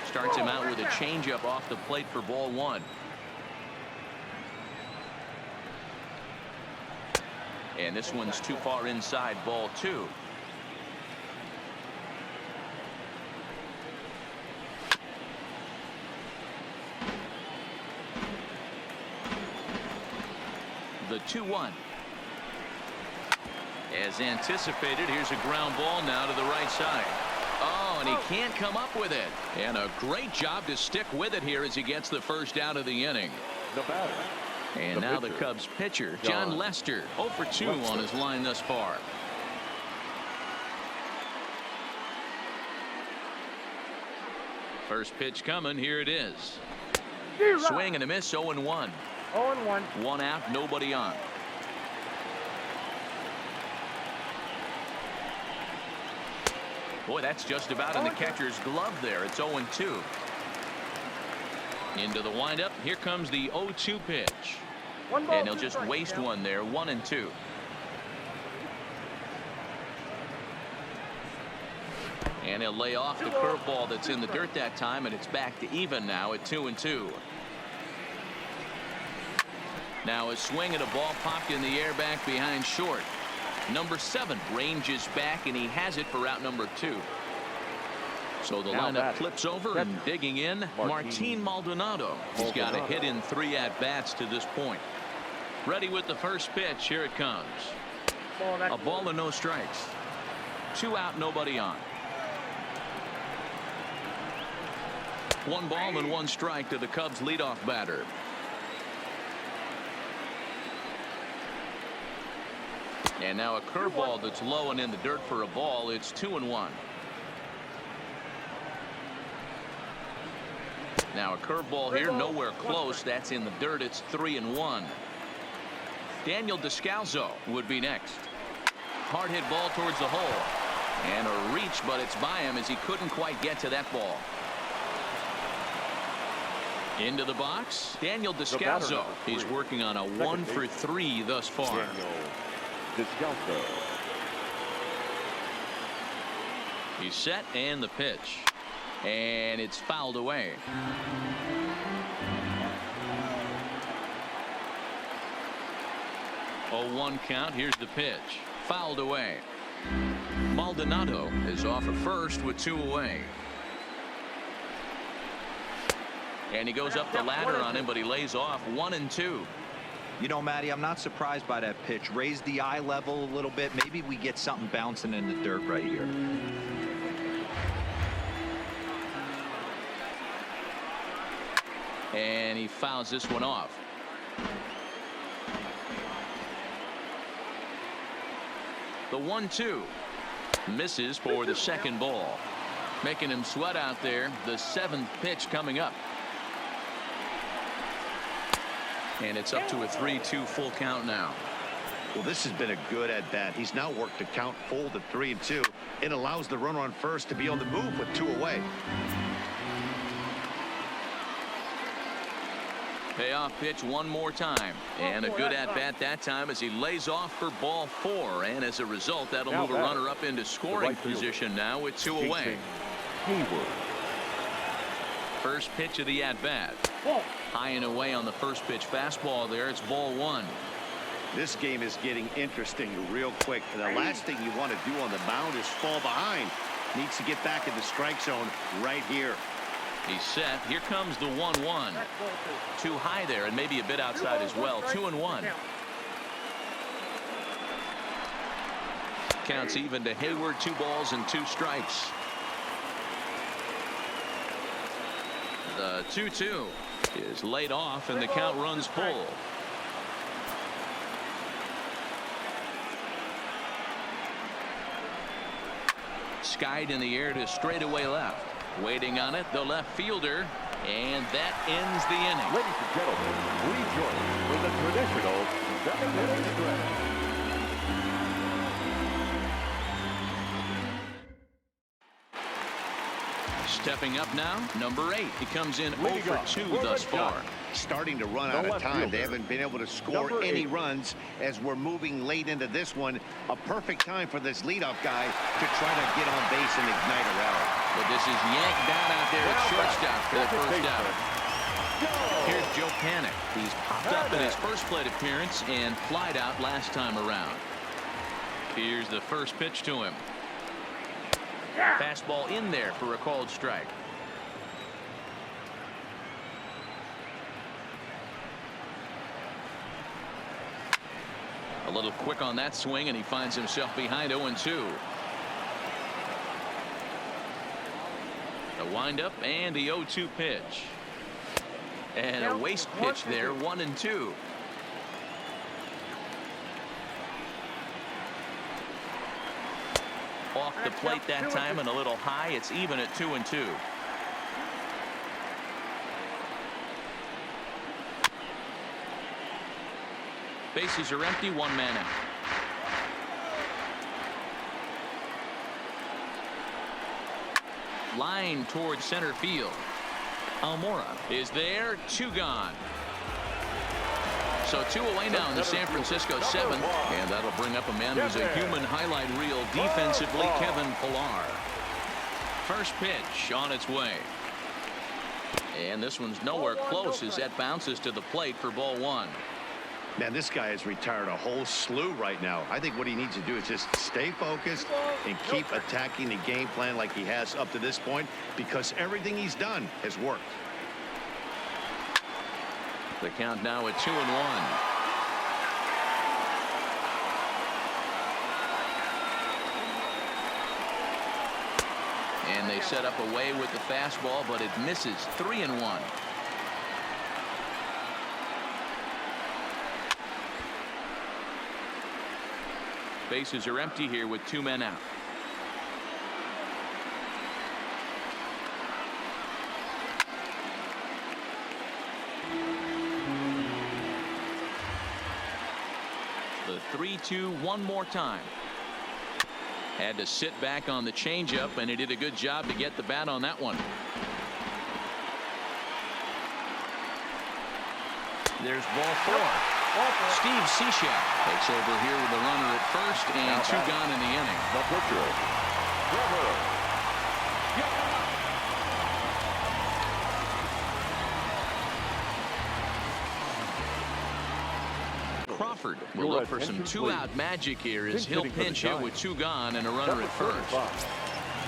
Starts him out with a changeup off the plate for ball 1. And this one's too far inside, ball 2. The 2-1. As anticipated, here's a ground ball now to the right side. Oh, and he can't come up with it. And a great job to stick with it here as he gets the first out of the inning. The batter. And now the Cubs pitcher, Jon Lester, 0 for 2 on his line thus far. First pitch coming. Here it is. Swing and a miss. 0-1. 0-1. 1 out, nobody on. Boy, that's just about in the catcher's glove there. It's 0-2. Into the windup. Here comes the 0-2 pitch. And he'll just waste one there. 1-2. And he'll lay off the curveball that's in the dirt that time, and it's back to even now at 2-2. Now a swing and a ball popped in the air back behind short. Number 7 ranges back, and he has it for out number 2. So the lineup flips over, and digging in, Martin Maldonado. He's got a hit in 3 at-bats to this point. Ready with the first pitch. Here it comes. A ball and no strikes. 2 out, nobody on. 1 ball and 1 strike to the Cubs leadoff batter. And now a curveball that's low and in the dirt for a ball. It's 2-1. Now a curveball here, nowhere close. That's in the dirt. It's 3-1. Daniel Descalso would be next. Hard hit ball towards the hole. And a reach, but it's by him as he couldn't quite get to that ball. Into the box, Daniel batter, Descalso. number 3. He's working on a Second 1 for base. 3 thus far. Daniel Descalso. He's set, and the pitch. And it's fouled away. Oh, 1 count. Here's the pitch. Fouled away. Maldonado is off at first with 2 away. And he goes up the ladder on him, but he lays off 1 and 2. You know, Matty, I'm not surprised by that pitch. Raise the eye level a little bit. Maybe we get something bouncing in the dirt right here. And he fouls this one off. The 1-2 misses for the second ball, making him sweat out there. The 7th pitch coming up. And it's up to a 3-2 full count now. Well, this has been a good at bat. He's now worked the count full to 3-2. It allows the runner on first to be on the move with 2 away. Payoff pitch one more time, and a good at bat that time as he lays off for ball 4, and as a result that'll Now move a runner up into scoring position now with 2 away. Hayward. First pitch of the at bat. High and away on the first pitch fastball there. It's ball 1. This game is getting interesting real quick. The last thing you want to do on the mound is fall behind. Needs to get back in the strike zone right here. He's set. Here comes the 1-1. Too high there and maybe a bit outside as well. 2-1. Counts even to Hayward. 2 balls and 2 strikes. The 2-2 is laid off and the count runs full. Skied in the air to straightaway left. Waiting on it, the left fielder, and that ends the inning. Ladies and gentlemen, we join for the traditional 7-inning stretch. Stepping up now, number 8. He comes in 0 for 2 thus far. Starting to run out of time. They haven't been able to score any runs as we're moving late into this one. A perfect time for this leadoff guy to try to get on base and ignite a rally. But this is yanked down out there at shortstop for the first out. Here's Joe Panic. He's popped up in his first plate appearance and flied out last time around. Here's the first pitch to him. Fastball in there for a called strike. A little quick on that swing, and he finds himself behind 0-2. The windup and the 0-2 pitch. And a waste pitch there, 1-2. Off the plate that time and a little high. It's even at 2-2. Bases are empty. 1 man out. Line towards center field. Almora is there. 2 gone. So 2 away now in the San Francisco 7th, and that'll bring up a man who's a human highlight reel defensively, Kevin Pillar. First pitch on its way. And this one's nowhere close as that bounces to the plate for ball 1. Man, this guy has retired a whole slew right now. I think what he needs to do is just stay focused and keep attacking the game plan like he has up to this point, because everything he's done has worked. The count now at 2-1. And they set up away with the fastball, but it misses. 3-1. Bases are empty here with 2 men out. The 3-2 one more time. Had to sit back on the changeup, and he did a good job to get the bat on that one. There's ball 4. Steve Cishek takes over here with a runner at first and 2 gone in the inning. The pitcher, Trevor. Crawford will look for some 2-out magic here as he'll pinch hit with 2 gone and a runner at first.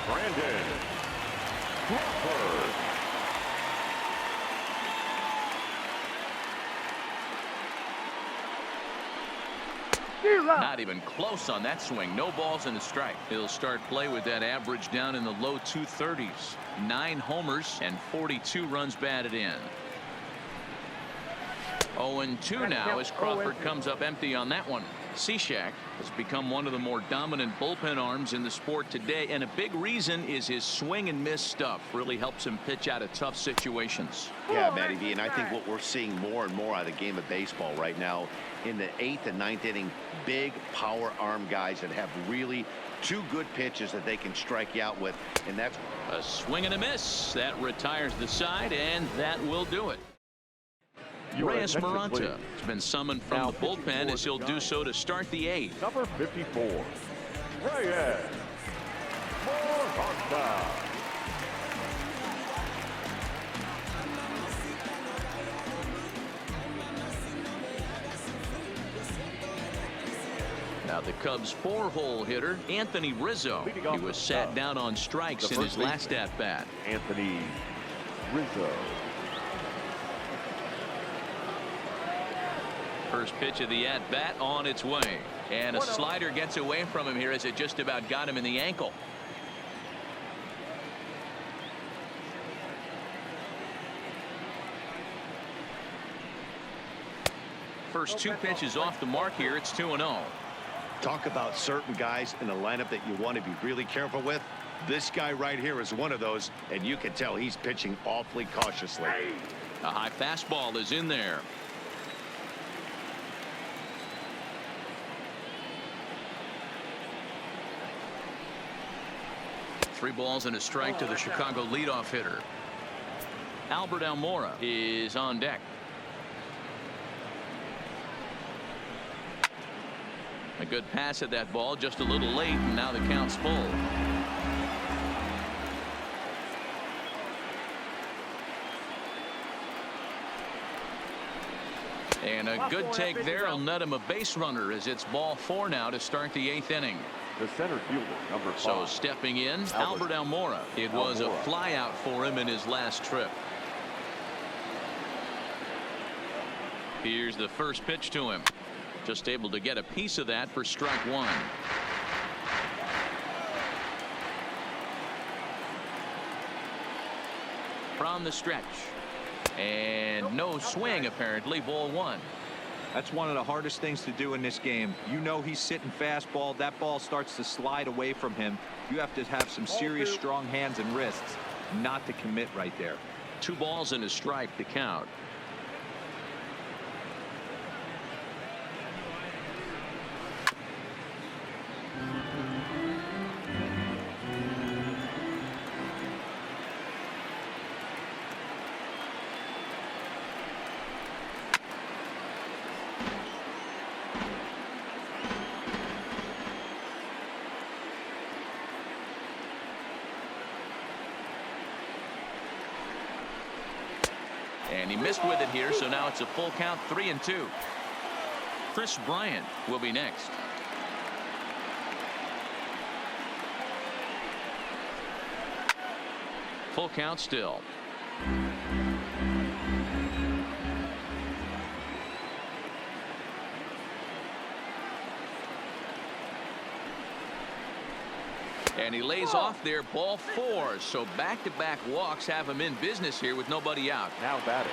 Brandon Crawford. Not even close on that swing. No balls and a strike. He'll start play with that average down in the low 230s. 9 homers and 42 runs batted in. 0-2 now as Crawford comes up empty on that one. Cishek has become one of the more dominant bullpen arms in the sport today, and a big reason is his swing and miss stuff. Really helps him pitch out of tough situations. Yeah, Matty V, and I think what we're seeing more and more out of the game of baseball right now in the 8th and 9th inning, big power arm guys that have really 2 good pitches that they can strike you out with, and that's a swing and a miss that retires the side, and that will do it. Reyes Maranta has been summoned from the bullpen as he'll do so to start the 8th. Number 54, Reyes Maranta. Now the Cubs' 4-hole hitter, Anthony Rizzo. He was sat down on strikes in his last at-bat. Anthony Rizzo. First pitch of the at-bat on its way. And a slider gets away from him here as it just about got him in the ankle. First 2 pitches off the mark here. It's 2-0. Talk about certain guys in the lineup that you want to be really careful with. This guy right here is one of those, and you can tell he's pitching awfully cautiously. A high fastball is in there. Three balls and a strike to the Chicago leadoff hitter. Albert Almora is on deck. A good pass at that ball, just a little late, and now the count's full. And a good take there will net him a base runner as it's ball 4 now to start the 8th inning. The center fielder, number 5. So stepping in, Albert Almora. It was a flyout for him in his last trip. Here's the first pitch to him. Just able to get a piece of that for strike 1. From the stretch. And no swing apparently. Ball 1. That's one of the hardest things to do in this game. You know he's sitting fastball. That ball starts to slide away from him. You have to have some serious strong hands and wrists not to commit right there. 2 balls and a strike to count. And he missed with it here, so now it's a full count, 3-2. Chris Bryant will be next. Full count still. And he lays off there, ball 4. So back-to-back walks have him in business here with nobody out. Now batting.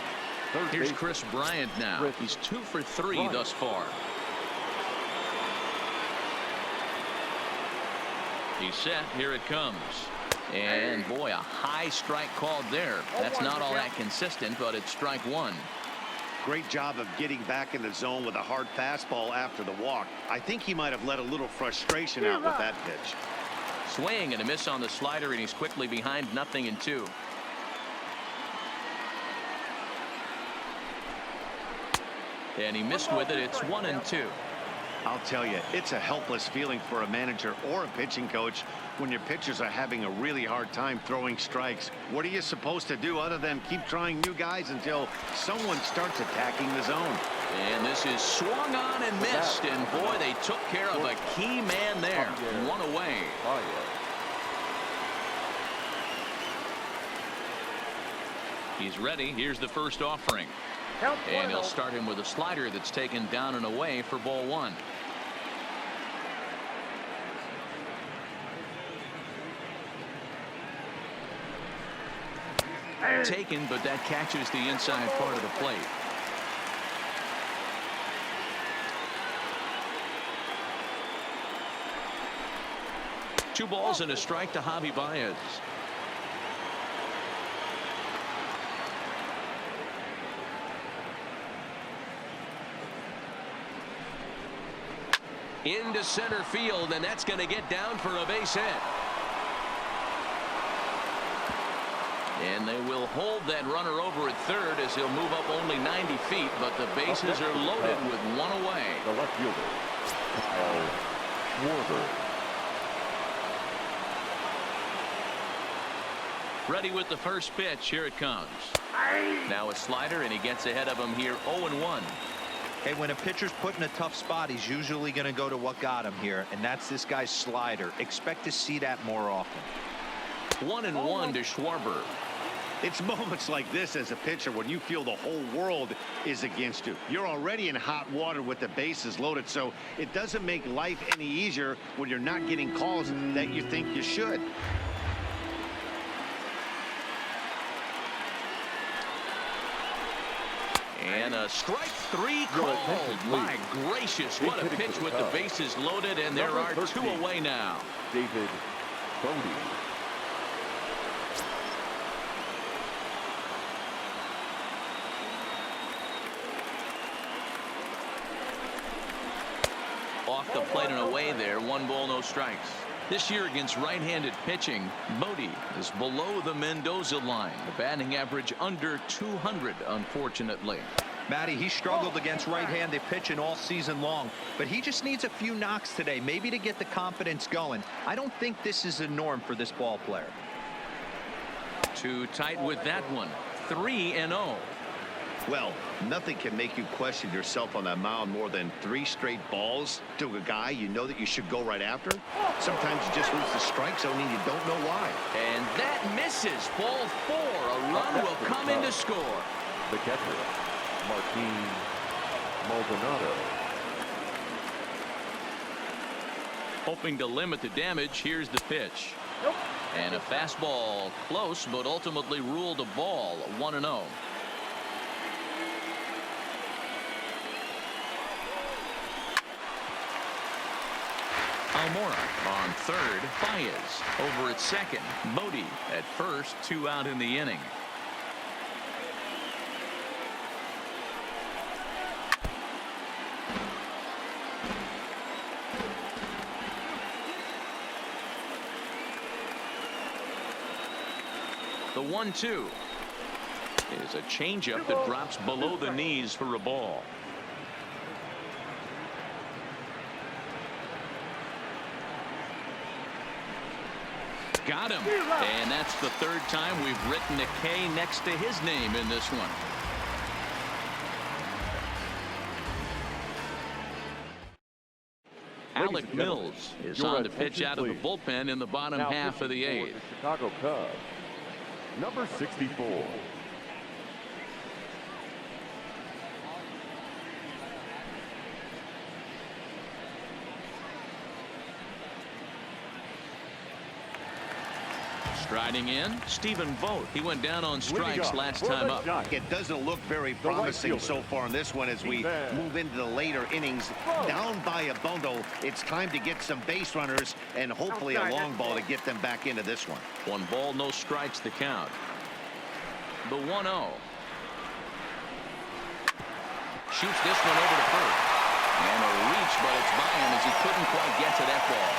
Here's Chris Bryant now. He's 2 for 3 thus far. He's set. Here it comes. And boy, a high strike called there. That's not all that consistent, but it's strike 1. Great job of getting back in the zone with a hard fastball after the walk. I think he might have let a little frustration out with that pitch. Swing and a miss on the slider, and he's quickly behind 0-2. And he missed with it. It's 1-2. I'll tell you, it's a helpless feeling for a manager or a pitching coach when your pitchers are having a really hard time throwing strikes. What are you supposed to do other than keep trying new guys until someone starts attacking the zone? And this is swung on and missed. And boy, they took care of a key man there. One away. He's ready. Here's the first offering. And he'll start him with a slider that's taken down and away for ball one. Taken, but that catches the inside part of the plate. Two balls and a strike to Javi Baez. Into center field, and that's going to get down for a base hit. And they will hold that runner over at third as he'll move up only 90 feet, but the bases are loaded with one away. The left fielder, Kyle Schwarber. Ready with the first pitch. Here it comes. Now a slider, and he gets ahead of him here 0-1. Hey, when a pitcher's put in a tough spot, he's usually going to go to what got him here, and that's this guy's slider. Expect to see that more often. 1-1 to Schwarber. It's moments like this as a pitcher when you feel the whole world is against you. You're already in hot water with the bases loaded, so it doesn't make life any easier when you're not getting calls that you think you should. And a strike three called. My gracious, what a pitch with the bases loaded, and there are two away now. David Bodie. Off the plate and away there. 1 ball, no strikes. This year against right-handed pitching, Bodie is below the Mendoza line. The batting average under 200, unfortunately. Matty, he struggled against right-handed pitching all season long, but he just needs a few knocks today, maybe to get the confidence going. I don't think this is a norm for this ball player. Too tight with that one. 3-0. Well, nothing can make you question yourself on that mound more than 3 straight balls to a guy you know that you should go right after. Sometimes you just lose the strike zone and you don't know why. And that misses. Ball 4. A run will come in to score. The catcher, Martin Maldonado. Hoping to limit the damage. Here's the pitch. And a fastball close, but ultimately ruled a ball. 1-0. Almora on third. Baez over at second. Bodie at first. 2 out in the inning. The 1-2 is a changeup that drops below the knees for a ball. Got him. And that's the 3rd time we've written a K next to his name in this one. Alec Mills is on to pitch out of the bullpen in the bottom half of the 8th. Chicago Cubs, number 64. Striding in, Stephen Vogt. He went down on strikes last time up. It doesn't look very promising so far in this one as we move into the later innings. Down by a bundle, it's time to get some base runners and hopefully a long ball to get them back into this one. 1 ball, no strikes the count. The 1-0. Shoots this one over to first. And a reach, but it's by him as he couldn't quite get to that ball.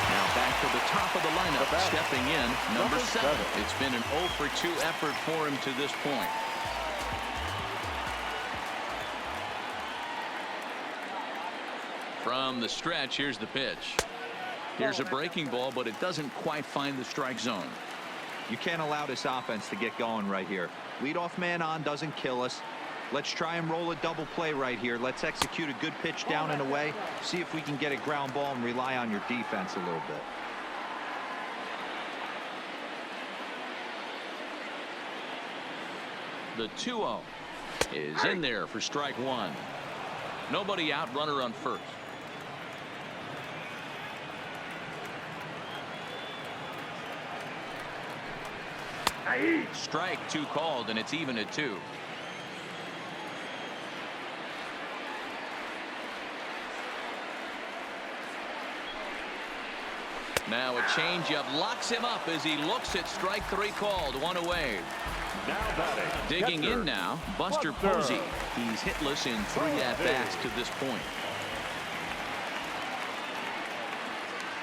Now back to the top of the lineup, stepping in, number 7. It's been an 0 for 2 effort for him to this point. From the stretch, here's the pitch. Here's a breaking ball, but it doesn't quite find the strike zone. You can't allow this offense to get going right here. Leadoff man on doesn't kill us. Let's try and roll a double play right here. Let's execute a good pitch down and away. See if we can get a ground ball and rely on your defense a little bit. The 2-0 is in there for strike one. Nobody out, runner on first. Strike two called, and it's even at 2. Now a changeup locks him up as he looks at strike 3 called. 1 away. Now batting. Digging Catcher, in now, Buster Posey. He's hitless in 3 at-bats to this point.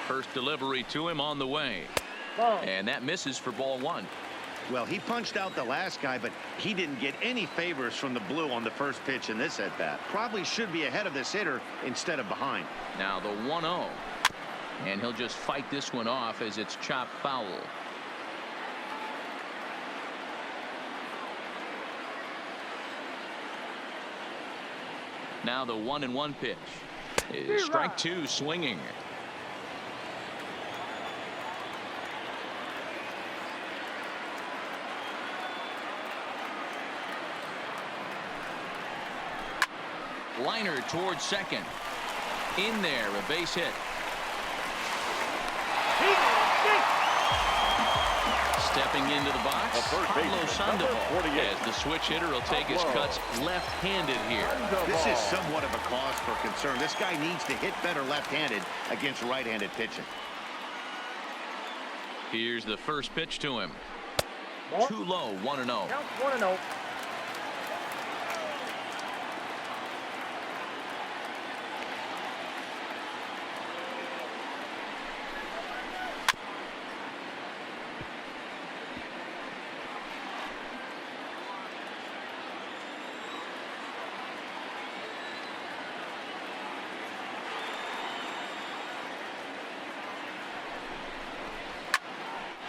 First delivery to him on the way. And that misses for ball 1. Well, he punched out the last guy, but he didn't get any favors from the blue on the first pitch in this at-bat. Probably should be ahead of this hitter instead of behind. Now the 1-0. And he'll just fight this one off as it's chopped foul. Now the 1-1 pitch is strike 2 swinging. Liner towards second. In there, a base hit. Stepping into the box, Pablo Sandoval, as the switch hitter will take his cuts left-handed here. This is somewhat of a cause for concern. This guy needs to hit better left-handed against right-handed pitching. Here's the first pitch to him. Too low, 1-0. Count 1-0.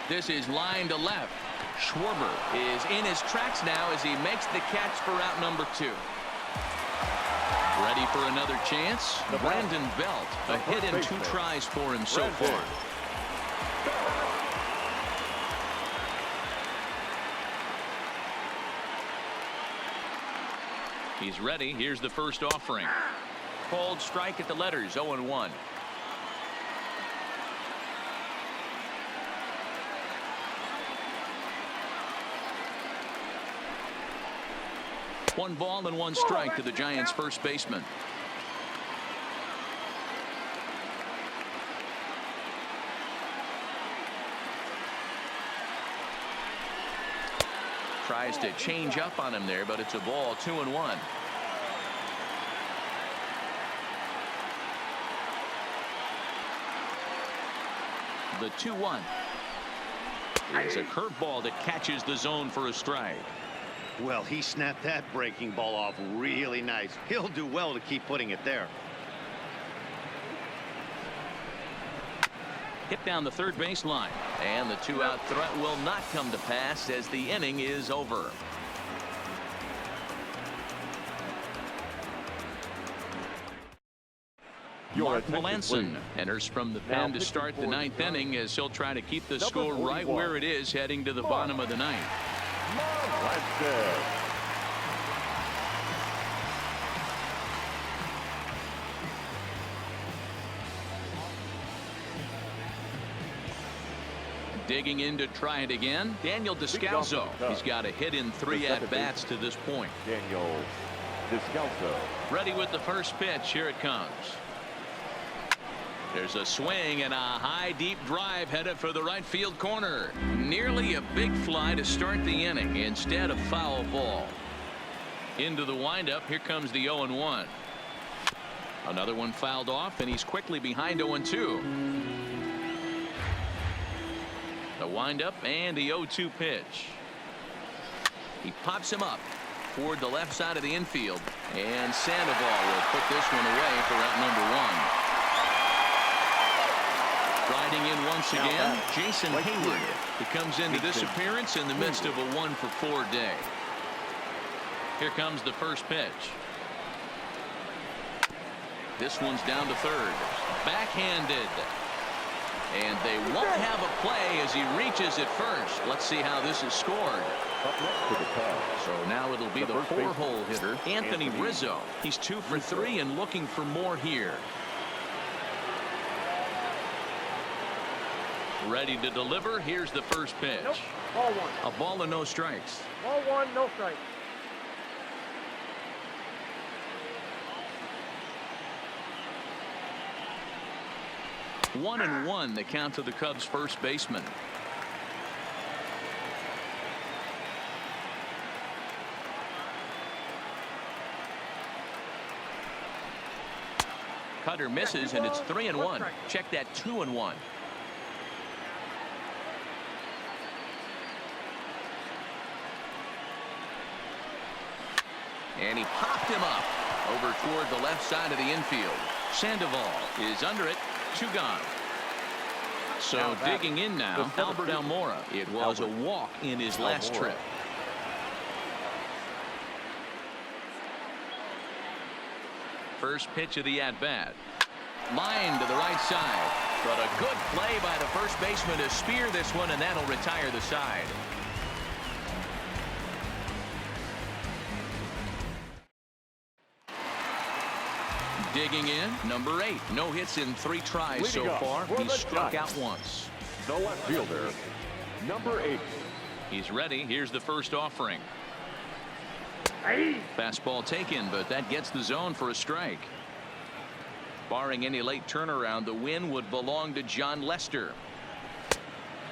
This is line to left. Schwarber is in his tracks now as he makes the catch for out number 2. Ready for another chance? Brandon Belt, a hit in 2 tries for him so far. He's ready. Here's the first offering. Called strike at the letters, 0-1. One ball and 1 strike to the Giants' first baseman. Tries to change up on him there, but it's a ball. 2-1. The 2-1 is a curveball that catches the zone for a strike. Well, he snapped that breaking ball off really nice. He'll do well to keep putting it there. Hit down the third baseline, and the 2-out threat will not come to pass as the inning is over. Mark Melanson enters from the pen to start the 9th inning as he'll try to keep the score right where it is heading to the bottom of the 9th. Digging in to try it again, Daniel Descalso. He's got a hit in 3 at-bats to this point. Daniel Descalso. Ready with the first pitch. Here it comes. There's a swing and a high deep drive headed for the right field corner. Nearly a big fly to start the inning instead of foul ball. Into the windup. Here comes the 0-1. Another one fouled off, and he's quickly behind 0-2. The windup and the 0-2 pitch. He pops him up. toward the left side of the infield. And Sandoval will put this one away for out number one. Riding in once again, Jason Hayward. He comes into this appearance in the midst of a 1-for-4 day. Here comes the first pitch. This one's down to third. Backhanded. And they won't have a play as he reaches it first. Let's see how this is scored. So now it'll be the 4-hole hitter, Anthony Rizzo. He's 2 for 3 and looking for more here. Ready to deliver. Here's the first pitch. Nope. Ball 1. A ball and no strikes. Ball 1, no strikes. One and one, the count to the Cubs first baseman. Cutter misses, and it's 3-1. Check that, 2-1. And he popped him up over toward the left side of the infield. Sandoval is under it. 2 gone. So digging in now, Albert Almora. It was a walk in his last trip. First pitch of the at-bat. Line to the right side. But a good play by the first baseman to spear this one, and that'll retire the side. Digging in, number 8. No hits in 3 tries so far. He's struck out once. The left fielder, number 8. He's ready. Here's the first offering. Fastball taken, but that gets the zone for a strike. Barring any late turnaround, the win would belong to Jon Lester.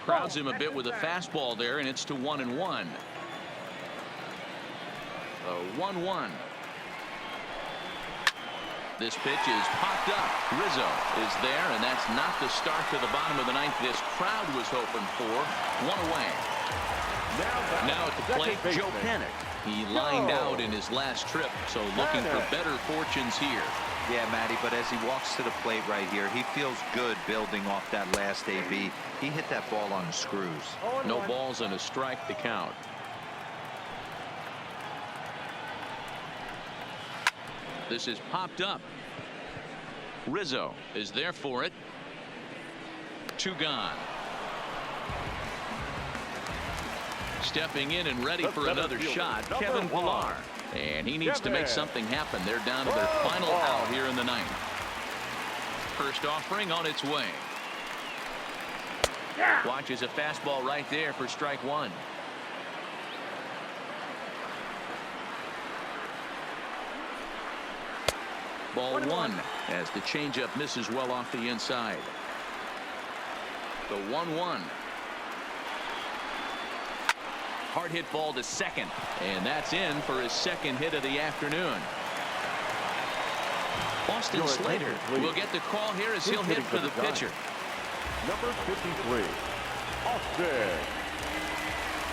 Crowds him a bit with a fastball there, and it's to 1-1. The 1-1. This pitch is popped up. Rizzo is there, and that's not the start to the bottom of the 9th this crowd was hoping for. 1 away. Now at the plate, Joe Panic. He lined out in his last trip, so looking for better fortunes here. Yeah, Matty, but as he walks to the plate right here, he feels good building off that last AB. He hit that ball on the screws. No balls and a strike to count. This is popped up. Rizzo is there for it. 2 gone. Stepping in and ready for another shot, Kevin Pillar. And he needs to make something happen. They're down to their final out here in the 9th. First offering on its way. Watches a fastball right there for strike 1. Ball 1 as the changeup misses well off the inside. The 1-1. Hard hit ball to second, and that's in for his second hit of the afternoon. Austin Slater will get the call here as he'll hit for the pitcher. Number 53, Austin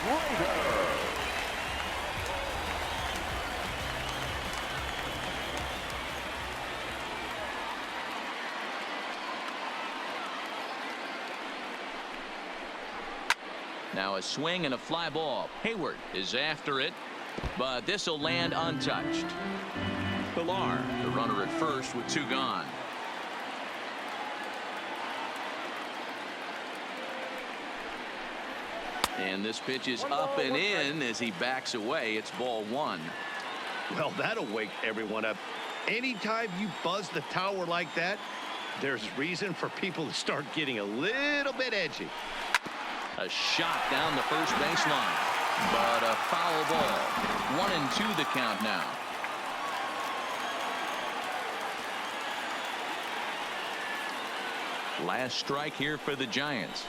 Slater. Now a swing and a fly ball. Hayward is after it, but this will land untouched. Pillar, the runner at first with 2 gone. And this pitch is up and in as he backs away. It's ball 1. Well, that'll wake everyone up. Anytime you buzz the tower like that, there's reason for people to start getting a little bit edgy. A shot down the first baseline, but a foul ball. 1-2 the count now. Last strike here for the Giants.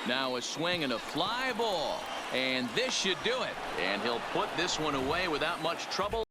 Now a swing and a fly ball, and this should do it. And he'll put this one away without much trouble.